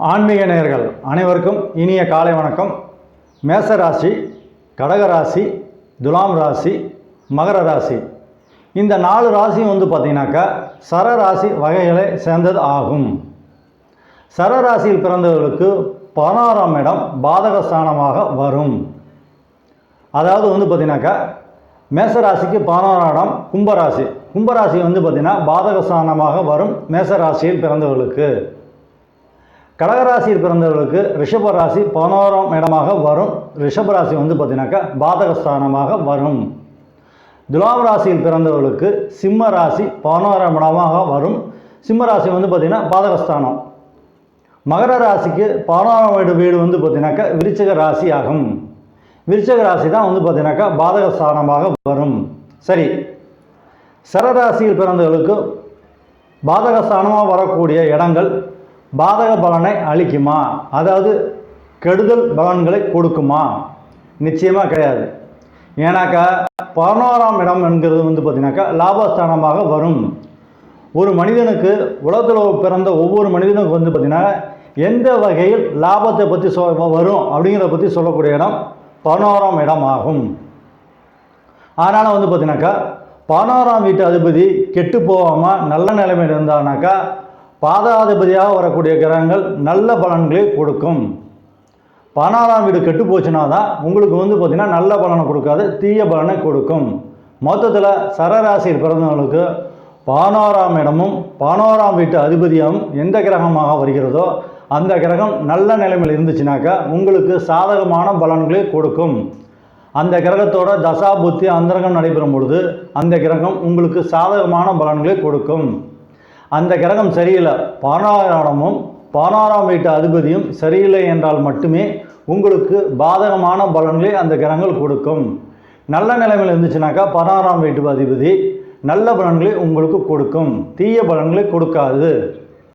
ஆன்மீக நேயர்கள் அனைவருக்கும் இனிய காலை வணக்கம். மேசராசி, கடகராசி, துலாம் ராசி, மகர ராசி, இந்த 4 ராசியும் பார்த்தீங்கன்னாக்கா சரராசி வகைகளை சேர்ந்தது ஆகும். சரராசியில் பிறந்தவர்களுக்கு 16ஆம் இடம் பாதகஸ்தானமாக வரும். அதாவது பார்த்தீங்கன்னாக்கா மேசராசிக்கு 16ஆம் இடம் கும்பராசி. கும்பராசி பார்த்தீங்கன்னா பாதகஸ்தானமாக வரும் மேசராசியில் பிறந்தவர்களுக்கு. கடகராசியில் பிறந்தவர்களுக்கு ரிஷபராசி 11ஆம் இடமாக வரும். ரிஷபராசி பார்த்தீங்கன்னாக்கா பாதகஸ்தானமாக வரும். துலாம் ராசியில் பிறந்தவர்களுக்கு சிம்ம ராசி 11ஆம் இடமாக வரும். சிம்ம ராசி பார்த்தீங்கன்னா பாதகஸ்தானம். மகர ராசிக்கு 11ஆம் வீடு பார்த்தீங்கன்னாக்கா விருச்சிக ராசி ஆகும். விருச்சிக ராசி தான் பார்த்தீங்கன்னாக்கா பாதகஸ்தானமாக வரும். சரி, சரராசியில் பிறந்தவர்களுக்கு பாதகஸ்தானமாக வரக்கூடிய இடங்கள் பாதக பலனை அளிக்குமா, அதாவது கெடுதல் பலன்களை கொடுக்குமா? நிச்சயமாக கிடையாது. ஏன்னாக்கா 11ஆம் இடம் என்கிறது பார்த்தீங்கன்னாக்கா லாபஸ்தானமாக வரும். ஒரு மனிதனுக்கு உலகத்தில் பிறந்த ஒவ்வொரு மனிதனுக்கு பார்த்தீங்கன்னா எந்த வகையில் லாபத்தை பற்றி வரும் அப்படிங்கிறத பற்றி சொல்லக்கூடிய இடம் 11ஆம் இடம் ஆகும். அதனால் பார்த்தீங்கன்னாக்கா 11ஆம் வீட்டு அதிபதி கெட்டு போகாமல் நல்ல நிலைமையில் இருந்தானாக்கா பாதாதிபதியாக வரக்கூடிய கிரகங்கள் நல்ல பலன்களை கொடுக்கும். 16ஆம் வீடு கெட்டு போச்சுன்னா தான் உங்களுக்கு பார்த்தீங்கன்னா நல்ல பலனை கொடுக்காது, தீய பலனை கொடுக்கும். மொத்தத்தில் சரராசியில் பிறந்தவங்களுக்கு 16ஆம் இடமும் 11ஆம் வீட்டு அதிபதியும் எந்த கிரகமாக வருகிறதோ அந்த கிரகம் நல்ல நிலைமையில் இருந்துச்சுனாக்கா உங்களுக்கு சாதகமான பலன்களை கொடுக்கும். அந்த கிரகத்தோட தசா புத்தி அந்தரங்கம் நடைபெறும் பொழுது அந்த கிரகம் உங்களுக்கு சாதகமான பலன்களை கொடுக்கும். அந்த கிரகம் சரியில்லை, 16ஆம் இடமும் 16ஆம் வீட்டு அதிபதியும் சரியில்லை என்றால் மட்டுமே உங்களுக்கு பாதகமான பலன்களை அந்த கிரகங்கள் கொடுக்கும். நல்ல நிலைமையில் இருந்துச்சுனாக்கா 16ஆம் வீட்டு அதிபதி நல்ல பலன்களை உங்களுக்கு கொடுக்கும், தீய பலன்களை கொடுக்காது.